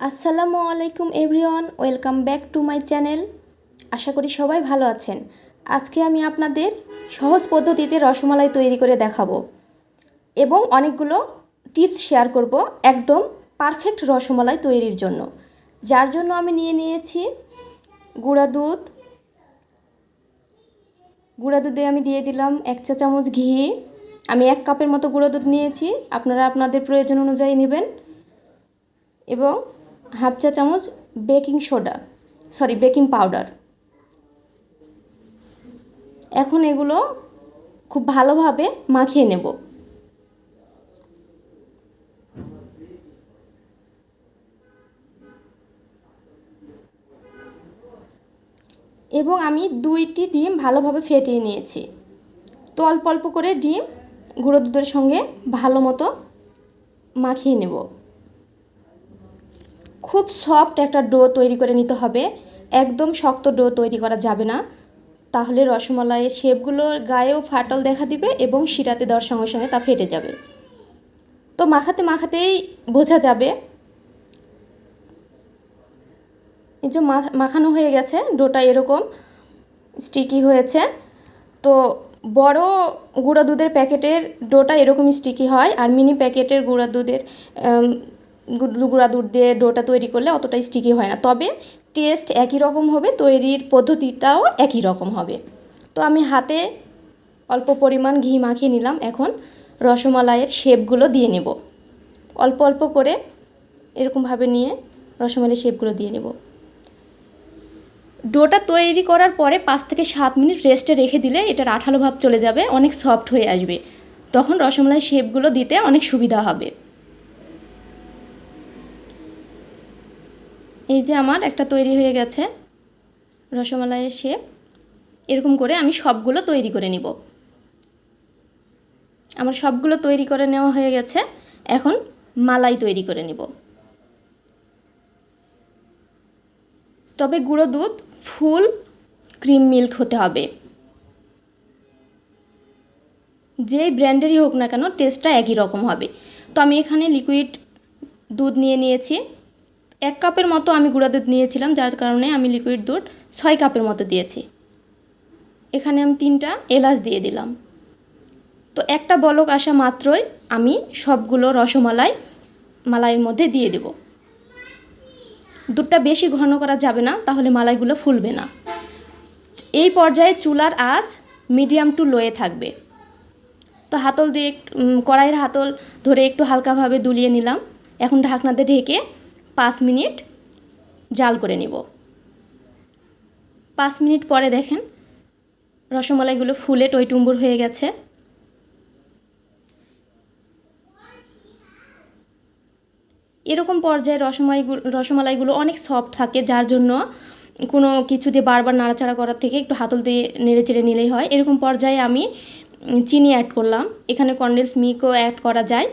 আসসালামু আলাইকুম everyone, welcome back to my channel. আশা করি সবাই ভালো আছেন। আজকে আমি আপনাদের সহজ পদ্ধতিতে রসমালাই তৈরি করে দেখাবো এবং অনেকগুলো টিপস শেয়ার করব একদম পারফেক্ট রসমালাই তৈরির জন্য। যার জন্য আমি নিয়েছি গুঁড়া দুধে আমি দিয়ে দিলাম 1 চা চামচ ঘি। আমি 1 কাপের মতো গুঁড়া দুধ নিয়েছি, আপনারা আপনাদের প্রয়োজন অনুযায়ী নেবেন। এবং হাফ চা চামচ বেকিং পাউডার। এখন এগুলো খুব ভালোভাবে মাখিয়ে নেব। এবং আমি 2টি ডিম ভালোভাবে ফেটিয়ে নিয়েছি। তো অল্প অল্প করে ডিম গুঁড়ো দুধের সঙ্গে ভালো মতো মাখিয়ে নেব। খুব সফট একটা ডো তৈরি করে নিতে হবে, একদম শক্ত ডো তৈরি করা যাবে না, তাহলে রসমালাইয়ের শেপগুলোর গায়েও ফাটল দেখা দিবে এবং শিরাতে দেওয়ার সঙ্গে সঙ্গে তা ফেটে যাবে। তো মাখাতেই বোঝা যাবে। এই যে মাখানো হয়ে গেছে, ডোটা এরকম স্টিকি হয়েছে। তো বড় গুঁড়া দুধের প্যাকেটের ডোটা এরকম স্টিকি হয়, আর মিনি প্যাকেটের গুঁড়া দুধ দিয়ে ডোটা তৈরি করলে অতটা স্টিকি হয় না, তবে টেস্ট একই রকম হবে, তৈরির পদ্ধতিটাও একই রকম হবে। তো আমি হাতে অল্প পরিমাণ ঘি মাখিয়ে নিলাম। এখন রসমালাইয়ের শেপগুলো দিয়ে নেব, অল্প অল্প করে এরকমভাবে নিয়ে রসমালাইয়ের শেপগুলো দিয়ে নেব। ডোটা তৈরি করার পরে 5 থেকে 7 মিনিট রেস্টে রেখে দিলে এটার আঠালো ভাব চলে যাবে, অনেক সফট হয়ে আসবে, তখন রসমালাইয়ের শেপগুলো দিতে অনেক সুবিধা হবে। এই যে আমার একটা তৈরি হয়ে গেছে রসমালাইয়ের শেপ। এরকম করে আমি সবগুলো তৈরি করে নিব। আমার সবগুলো তৈরি করে নেওয়া হয়ে গেছে। এখন মালাই তৈরি করে নিব। তবে গুঁড়ো দুধ ফুল ক্রিম মিল্ক হতে হবে, যেই ব্র্যান্ডেরই হোক না কেন টেস্টটা একই রকম হবে। তো আমি এখানে লিকুইড দুধ নিয়েছি। 1 কাপের মতো আমি গুঁড়া দুধ নিয়েছিলাম, যার কারণে আমি লিকুইড দুধ 6 কাপের মতো দিয়েছি। এখানে আমি 3টা এলাচ দিয়ে দিলাম। তো একটা বলক আসা মাত্রই আমি সবগুলো মালাইয়ের মধ্যে দিয়ে দেব। দুধটা বেশি ঘন করা যাবে না, তাহলে মালাইগুলো ফুলবে না। এই পর্যায়ে চুলার আঁচ মিডিয়াম টু লোয়ে থাকবে। তো কড়াইয়ের হাতল ধরে একটু হালকাভাবে দুলিয়ে নিলাম। এখন ঢাকনাতে ঢেকে 5 মিনিট জাল করে নিব। 5 মিনিট পরে দেখেন রসমালাইগুলো ফুলে টইটুম্বুর হয়ে গেছে। এরকম পর্যায়ে রসমালাইগুলো অনেক সফট থাকে, যার জন্য কোনো কিছু দিয়ে বারবার নাড়াচাড়া করার থেকে একটু হাতল দিয়ে নেড়ে চেড়ে নিলেই হয়। এরকম পর্যায়ে আমি চিনি অ্যাড করলাম। এখানে কনডেন্স মিল্কও অ্যাড করা যায়,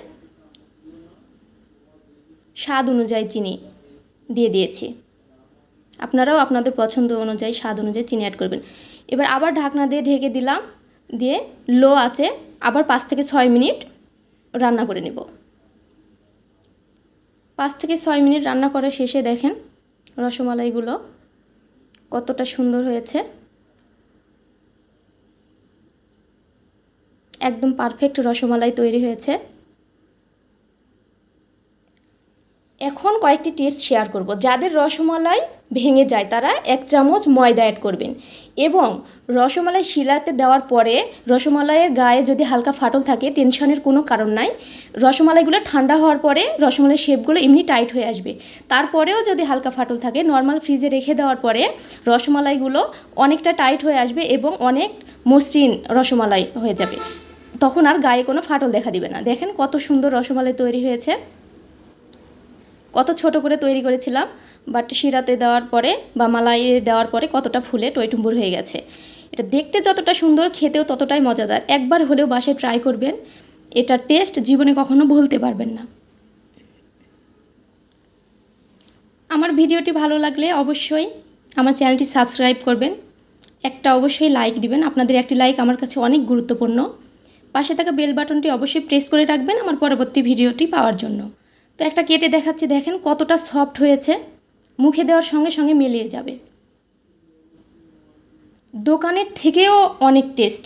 স্বাদ অনুযায়ী চিনি দিয়ে দিয়েছি। আপনারাও আপনাদের পছন্দ অনুযায়ী স্বাদ অনুযায়ী চিনি অ্যাড করবেন। এবার আবার ঢাকনা দিয়ে ঢেকে দিলাম, দিয়ে লো আঁচে আবার 5 থেকে 6 মিনিট রান্না করে নেব। 5 থেকে 6 মিনিট রান্না করা শেষে দেখেন রসমালাইগুলো কতটা সুন্দর হয়েছে, একদম পারফেক্ট রসমালাই তৈরি হয়েছে। এখন কয়েকটি টিপস শেয়ার করব। যাদের রসমালাই ভেঙে যায় তারা 1 চামচ ময়দা অ্যাড করবেন, এবং রসমালাই শিরাতে দেওয়ার পরে রসমালাইয়ের গায়ে যদি হালকা ফাটল থাকে টেনশনের কোনো কারণ নাই। রসমালাইগুলো ঠান্ডা হওয়ার পরে রসমালাইয়ের শেপগুলো এমনি টাইট হয়ে আসবে। তারপরেও যদি হালকা ফাটল থাকে নর্মাল ফ্রিজে রেখে দেওয়ার পরে রসমালাইগুলো অনেকটা টাইট হয়ে আসবে এবং অনেক মসৃণ রসমালাই হয়ে যাবে, তখন আর গায়ে কোনো ফাটল দেখা দিবে না। দেখেন কত সুন্দর রসমালাই তৈরি হয়েছে। কত ছোট করে তৈরি করেছিলাম, বাট শিরাতে দেওয়ার পরে বা মালাইয়ে দেওয়ার পরে কতটা ফুলে টইটুম্বুর হয়ে গেছে। এটা দেখতে যতটা সুন্দর, খেতেও ততটাই মজাদার। একবার হলেও বাসায় ট্রাই করবেন, এটা টেস্ট জীবনে কখনো ভুলতে পারবেন না। আমার ভিডিওটি ভালো লাগলে অবশ্যই আমার চ্যানেলটি সাবস্ক্রাইব করবেন, একটা অবশ্যই লাইক দিবেন। আপনাদের একটি লাইক আমার কাছে অনেক গুরুত্বপূর্ণ। পাশে থাকা বেল বাটনটি অবশ্যই প্রেস করে রাখবেন আমার পরবর্তী ভিডিওটি পাওয়ার জন্য। তো একটা কেটে দেখাচ্ছি, দেখেন কতটা সফট হয়েছে, মুখে দেওয়ার সঙ্গে সঙ্গে মিলিয়ে যাবে। দোকানের থেকেও অনেক টেস্ট।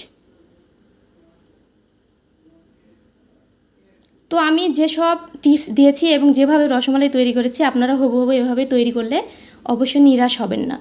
তো আমি যেসব টিপস দিয়েছি এবং যেভাবে রসমালাই তৈরি করেছি, আপনারা হুবহু এভাবে তৈরি করলে অবশ্যই নিরাশ হবেন না।